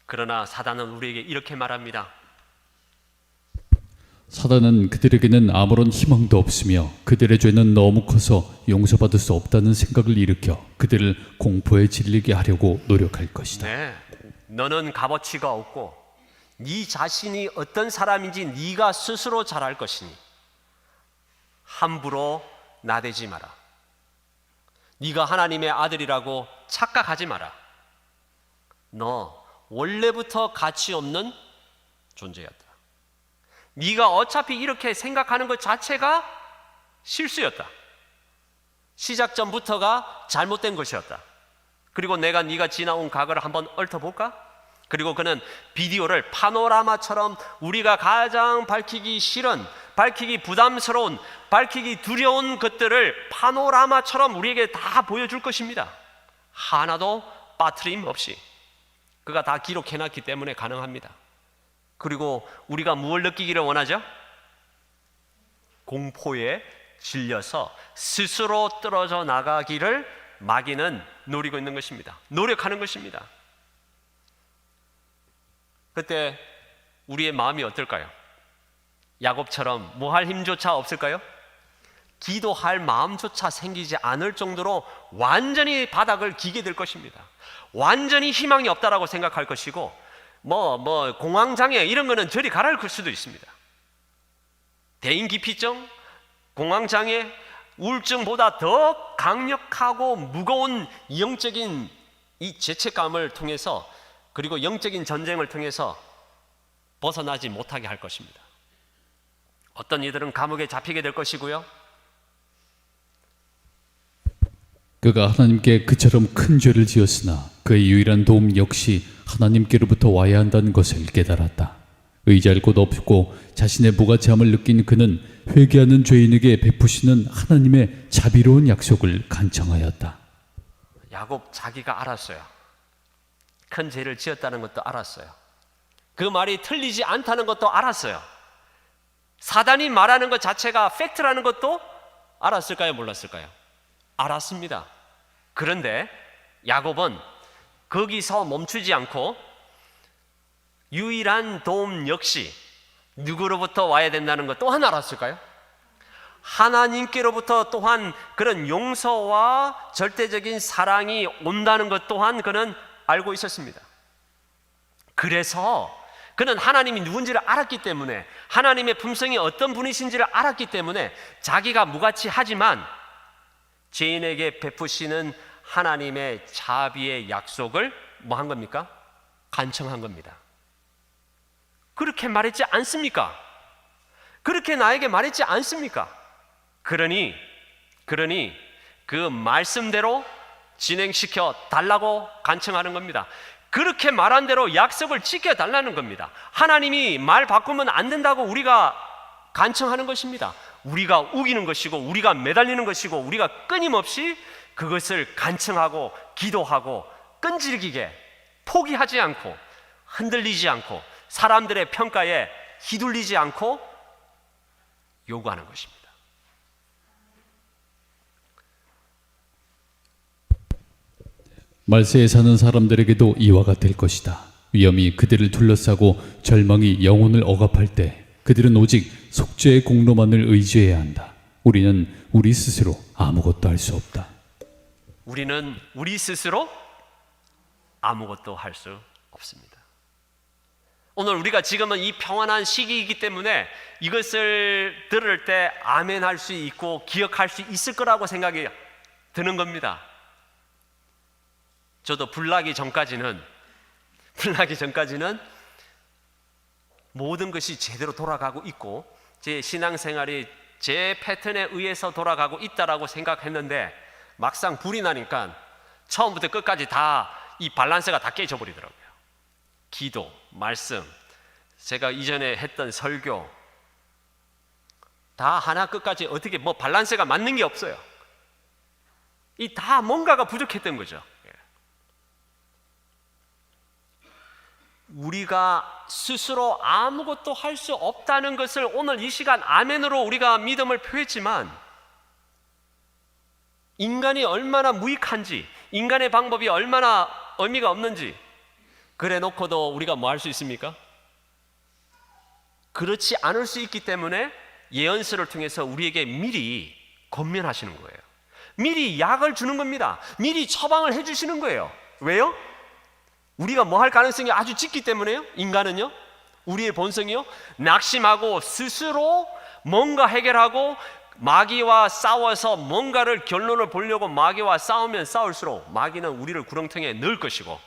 그러나 사단은 우리에게 이렇게 말합니다. 사단은 그들에게는 아무런 희망도 없으며 그들의 죄는 너무 커서 용서받을 수 없다는 생각을 일으켜 그들을 공포에 질리게 하려고 노력할 것이다. 네, 너는 값어치가 없고 네 자신이 어떤 사람인지 네가 스스로 잘 알 것이니 함부로 나대지 마라. 네가 하나님의 아들이라고 착각하지 마라. 너 원래부터 가치 없는 존재였다. 네가 어차피 이렇게 생각하는 것 자체가 실수였다. 시작 전부터가 잘못된 것이었다. 그리고 내가 네가 지나온 과거를 한번 얽혀볼까? 그리고 그는 비디오를 파노라마처럼 우리가 가장 밝히기 싫은, 밝히기 부담스러운, 밝히기 두려운 것들을 파노라마처럼 우리에게 다 보여줄 것입니다. 하나도 빠트림 없이. 그가 다 기록해놨기 때문에 가능합니다. 그리고 우리가 무엇을 느끼기를 원하죠? 공포에 질려서 스스로 떨어져 나가기를 마귀는 노리고 있는 것입니다. 노력하는 것입니다. 그때 우리의 마음이 어떨까요? 야곱처럼 뭐 할 힘조차 없을까요? 기도할 마음조차 생기지 않을 정도로 완전히 바닥을 기게 될 것입니다. 완전히 희망이 없다라고 생각할 것이고, 공황장애 이런 거는 저리 가라앉을 수도 있습니다. 대인기피증, 공황장애, 우울증보다 더 강력하고 무거운 영적인 이 죄책감을 통해서, 그리고 영적인 전쟁을 통해서 벗어나지 못하게 할 것입니다. 어떤 이들은 감옥에 잡히게 될 것이고요. 그가 하나님께 그처럼 큰 죄를 지었으나 그의 유일한 도움 역시 하나님께로부터 와야 한다는 것을 깨달았다. 의지할 곳 없고 자신의 무가치함을 느낀 그는 회개하는 죄인에게 베푸시는 하나님의 자비로운 약속을 간청하였다. 야곱 자기가 알았어요. 큰 죄를 지었다는 것도 알았어요. 그 말이 틀리지 않다는 것도 알았어요. 사단이 말하는 것 자체가 팩트라는 것도 알았을까요? 몰랐을까요? 알았습니다. 그런데 야곱은 거기서 멈추지 않고 유일한 도움 역시 누구로부터 와야 된다는 것 또한 알았을까요? 하나님께로부터 또한 그런 용서와 절대적인 사랑이 온다는 것 또한 그는 알고 있었습니다. 그래서 그는 하나님이 누군지를 알았기 때문에, 하나님의 품성이 어떤 분이신지를 알았기 때문에 자기가 무가치하지만 죄인에게 베푸시는 하나님의 자비의 약속을 뭐 한 겁니까? 간청한 겁니다. 그렇게 말했지 않습니까? 그렇게 나에게 말했지 않습니까? 그러니 그 말씀대로 진행시켜 달라고 간청하는 겁니다. 그렇게 말한 대로 약속을 지켜달라는 겁니다. 하나님이 말 바꾸면 안 된다고 우리가 간청하는 것입니다. 우리가 우기는 것이고, 우리가 매달리는 것이고, 우리가 끊임없이 그것을 간청하고 기도하고 끈질기게 포기하지 않고 흔들리지 않고 사람들의 평가에 휘둘리지 않고 요구하는 것입니다. 말세에 사는 사람들에게도 이와 같을 것이다. 위험이 그들을 둘러싸고 절망이 영혼을 억압할 때 그들은 오직 속죄의 공로만을 의지해야 한다. 우리는 우리 스스로 아무것도 할 수 없다. 우리는 우리 스스로 아무것도 할 수 없습니다. 오늘 우리가 지금은 이 평안한 시기이기 때문에 이것을 들을 때 아멘할 수 있고 기억할 수 있을 거라고 생각이 드는 겁니다. 저도 불나기 전까지는 모든 것이 제대로 돌아가고 있고 제 신앙생활이 제 패턴에 의해서 돌아가고 있다라고 생각했는데 막상 불이 나니까 처음부터 끝까지 다 이 밸런스가 다 깨져 버리더라고요. 기도, 말씀, 제가 이전에 했던 설교 다 하나 끝까지 어떻게 뭐 밸런스가 맞는 게 없어요. 이 다 뭔가가 부족했던 거죠. 우리가 스스로 아무것도 할 수 없다는 것을 오늘 이 시간 아멘으로 우리가 믿음을 표했지만, 인간이 얼마나 무익한지, 인간의 방법이 얼마나 의미가 없는지 그래 놓고도 우리가 뭐 할 수 있습니까? 그렇지 않을 수 있기 때문에 예언서를 통해서 우리에게 미리 권면하시는 거예요. 미리 약을 주는 겁니다. 미리 처방을 해주시는 거예요. 왜요? 우리가 뭐 할 가능성이 아주 짙기 때문에요. 인간은요, 우리의 본성이요, 낙심하고 스스로 뭔가 해결하고 마귀와 싸워서 뭔가를 결론을 보려고 마귀와 싸우면 싸울수록 마귀는 우리를 구렁텅이에 넣을 것이고,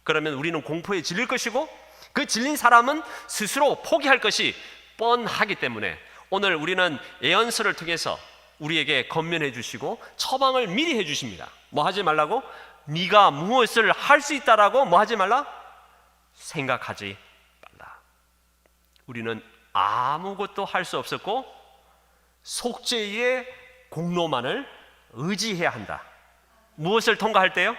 그러면 우리는 공포에 질릴 것이고, 그 질린 사람은 스스로 포기할 것이 뻔하기 때문에 오늘 우리는 예언서를 통해서 우리에게 권면해 주시고 처방을 미리 해 주십니다. 뭐 하지 말라고? 네가 무엇을 할 수 있다라고 뭐 하지 말라? 생각하지 말라. 우리는 아무것도 할 수 없었고 속죄의 공로만을 의지해야 한다. 무엇을 통과할 때요?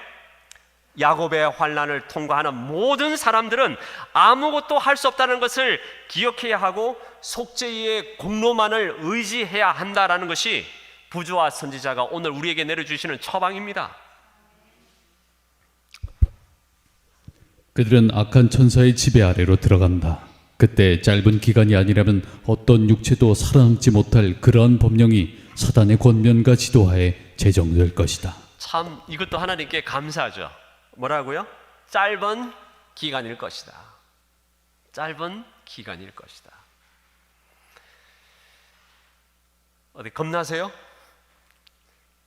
야곱의 환난을 통과하는 모든 사람들은 아무것도 할 수 없다는 것을 기억해야 하고 속죄의 공로만을 의지해야 한다라는 것이 부조와 선지자가 오늘 우리에게 내려주시는 처방입니다. 그들은 악한 천사의 지배 아래로 들어간다. 그때 짧은 기간이 아니라면 어떤 육체도 살아남지 못할 그러한 법령이 사단의 권면과 지도하에 제정될 것이다. 참 이것도 하나님께 감사하죠. 뭐라고요? 짧은 기간일 것이다. 짧은 기간일 것이다. 어디 겁나세요?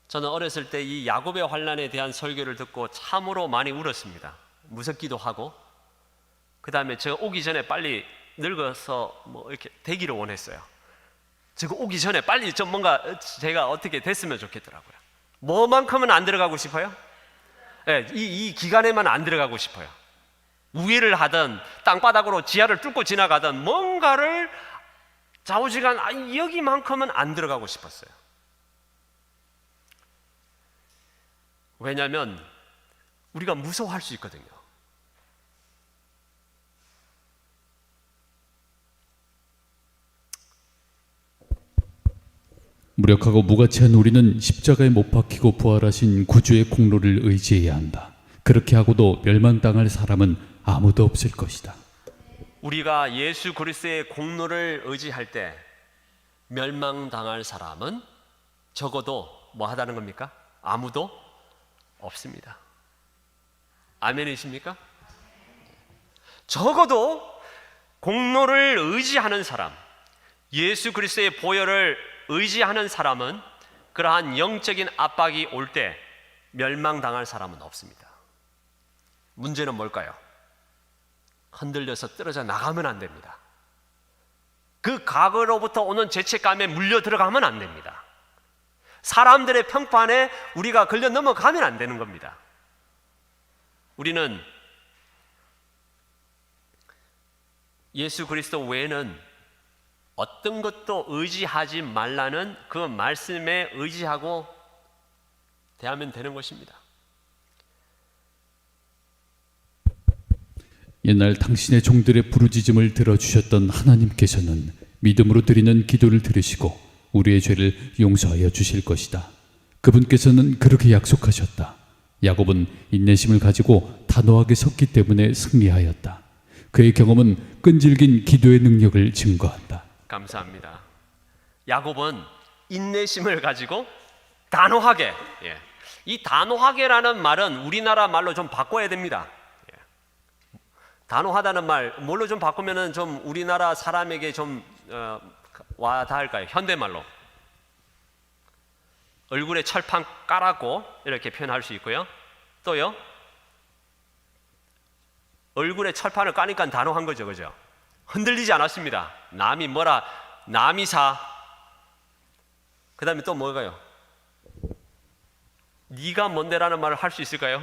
저는 어렸을 때 이 야곱의 환난에 대한 설교를 듣고 참으로 많이 울었습니다. 무섭기도 하고, 그 다음에 제가 오기 전에 빨리 늙어서 뭐 이렇게 되기를 원했어요. 제가 오기 전에 빨리 좀 뭔가 제가 어떻게 됐으면 좋겠더라고요. 뭐만큼은 안 들어가고 싶어요? 네, 이 기간에만 안 들어가고 싶어요. 우회를 하든 땅바닥으로 지하를 뚫고 지나가든 뭔가를 좌우지간 여기만큼은 안 들어가고 싶었어요. 왜냐하면 우리가 무서워할 수 있거든요. 무력하고 무가치한 우리는 십자가에 못 박히고 부활하신 구주의 공로를 의지해야 한다. 그렇게 하고도 멸망당할 사람은 아무도 없을 것이다. 우리가 예수 그리스도의 공로를 의지할 때 멸망당할 사람은 적어도 뭐 하다는 겁니까? 아무도 없습니다. 아멘이십니까? 적어도 공로를 의지하는 사람, 예수 그리스도의 보혈을 의지하는 사람은 그러한 영적인 압박이 올 때 멸망당할 사람은 없습니다. 문제는 뭘까요? 흔들려서 떨어져 나가면 안 됩니다. 그 과거로부터 오는 죄책감에 물려 들어가면 안 됩니다. 사람들의 평판에 우리가 걸려 넘어가면 안 되는 겁니다. 우리는 예수 그리스도 외에는 어떤 것도 의지하지 말라는 그 말씀에 의지하고 대하면 되는 것입니다. 옛날 당신의 종들의 부르짖음을 들어주셨던 하나님께서는 믿음으로 드리는 기도를 들으시고 우리의 죄를 용서하여 주실 것이다. 그분께서는 그렇게 약속하셨다. 야곱은 인내심을 가지고 단호하게 섰기 때문에 승리하였다. 그의 경험은 끈질긴 기도의 능력을 증거한다. 감사합니다. 야곱은 인내심을 가지고 단호하게, 이 단호하게라는 말은 우리나라 말로 좀 바꿔야 됩니다. 단호하다는 말 뭘로 좀 바꾸면은 좀 우리나라 사람에게 좀 와닿을까요? 현대말로 얼굴에 철판 깔았고 이렇게 표현할 수 있고요. 또요, 얼굴에 철판을 까니까 단호한 거죠, 그죠? 흔들리지 않았습니다. 남이 뭐라 남이사. 그 다음에 또 뭐가요? 네가 뭔데라는 말을 할 수 있을까요?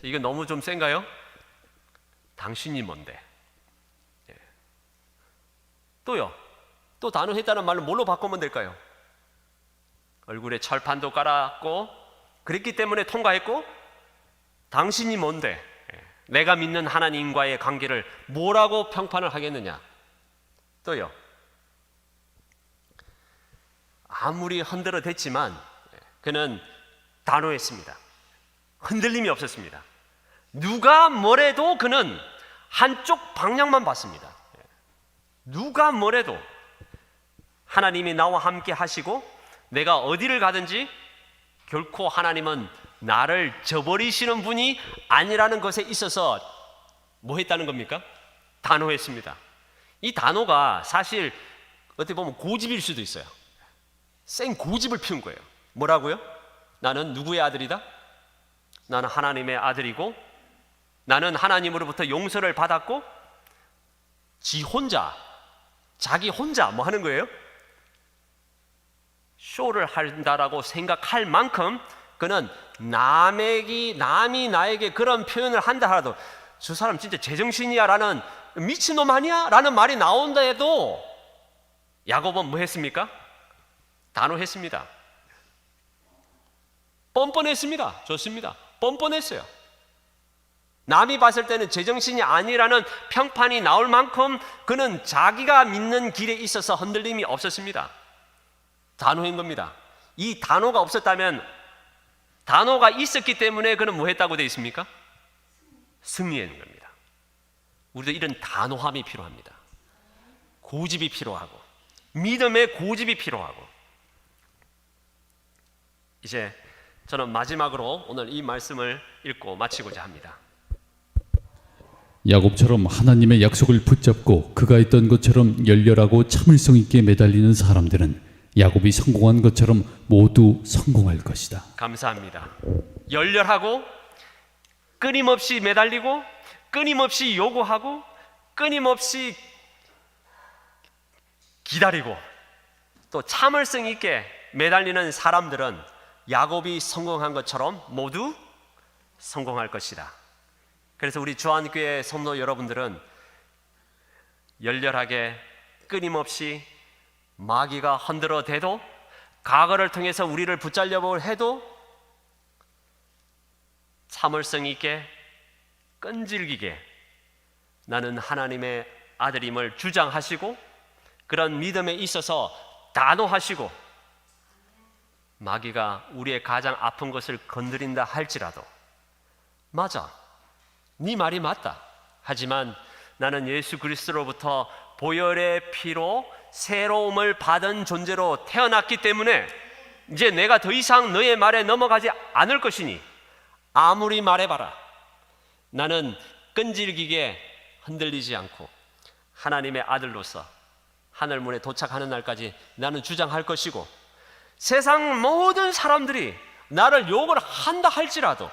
이거 너무 좀 센가요? 당신이 뭔데? 예. 또요. 또 단호했다는 말로 뭘로 바꾸면 될까요? 얼굴에 철판도 깔았고 그랬기 때문에 통과했고, 당신이 뭔데? 예. 내가 믿는 하나님과의 관계를 뭐라고 평판을 하겠느냐? 또요. 아무리 흔들어 댔지만 그는 단호했습니다. 흔들림이 없었습니다. 누가 뭐래도 그는 한쪽 방향만 봤습니다. 누가 뭐래도 하나님이 나와 함께 하시고 내가 어디를 가든지 결코 하나님은 나를 저버리시는 분이 아니라는 것에 있어서 뭐 했다는 겁니까? 단호했습니다. 이 단호가 사실 어떻게 보면 고집일 수도 있어요. 생 고집을 피운 거예요. 뭐라고요? 나는 누구의 아들이다? 나는 하나님의 아들이고, 나는 하나님으로부터 용서를 받았고, 자기 혼자 뭐 하는 거예요? 쇼를 한다라고 생각할 만큼 그는 남이 나에게 그런 표현을 한다 하더라도 저 사람 진짜 제정신이야 라는, 미친놈 아니야? 라는 말이 나온다 해도 야곱은 뭐 했습니까? 단호했습니다. 뻔뻔했습니다. 좋습니다. 뻔뻔했어요. 남이 봤을 때는 제정신이 아니라는 평판이 나올 만큼 그는 자기가 믿는 길에 있어서 흔들림이 없었습니다. 단호한 겁니다. 이 단호가 없었다면, 단호가 있었기 때문에 그는 뭐 했다고 되어 있습니까? 승리한 겁니다. 우리도 이런 단호함이 필요합니다. 고집이 필요하고, 믿음의 고집이 필요하고. 이제 저는 마지막으로 오늘 이 말씀을 읽고 마치고자 합니다. 야곱처럼 하나님의 약속을 붙잡고 그가 했던 것처럼 열렬하고 참을성 있게 매달리는 사람들은 야곱이 성공한 것처럼 모두 성공할 것이다. 감사합니다. 열렬하고 끊임없이 매달리고 끊임없이 요구하고 끊임없이 기다리고 또 참을성 있게 매달리는 사람들은 야곱이 성공한 것처럼 모두 성공할 것이다. 그래서 우리 주안교회 성도 여러분들은 열렬하게 끊임없이 마귀가 흔들어 대도, 과거를 통해서 우리를 붙잡려고 해도 참을성 있게 끈질기게 나는 하나님의 아들임을 주장하시고, 그런 믿음에 있어서 단호하시고, 마귀가 우리의 가장 아픈 것을 건드린다 할지라도 맞아, 네 말이 맞다. 하지만 나는 예수 그리스도로부터 보혈의 피로 새로움을 받은 존재로 태어났기 때문에 이제 내가 더 이상 너의 말에 넘어가지 않을 것이니 아무리 말해봐라, 나는 끈질기게 흔들리지 않고 하나님의 아들로서 하늘문에 도착하는 날까지 나는 주장할 것이고, 세상 모든 사람들이 나를 욕을 한다 할지라도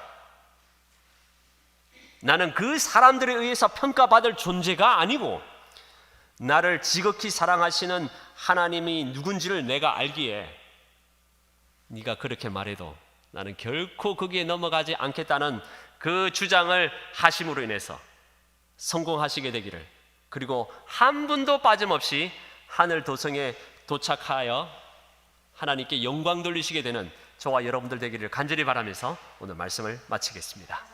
나는 그 사람들에 의해서 평가받을 존재가 아니고 나를 지극히 사랑하시는 하나님이 누군지를 내가 알기에 네가 그렇게 말해도 나는 결코 거기에 넘어가지 않겠다는 그 주장을 하심으로 인해서 성공하시게 되기를, 그리고 한 분도 빠짐없이 하늘 도성에 도착하여 하나님께 영광 돌리시게 되는 저와 여러분들 되기를 간절히 바라면서 오늘 말씀을 마치겠습니다.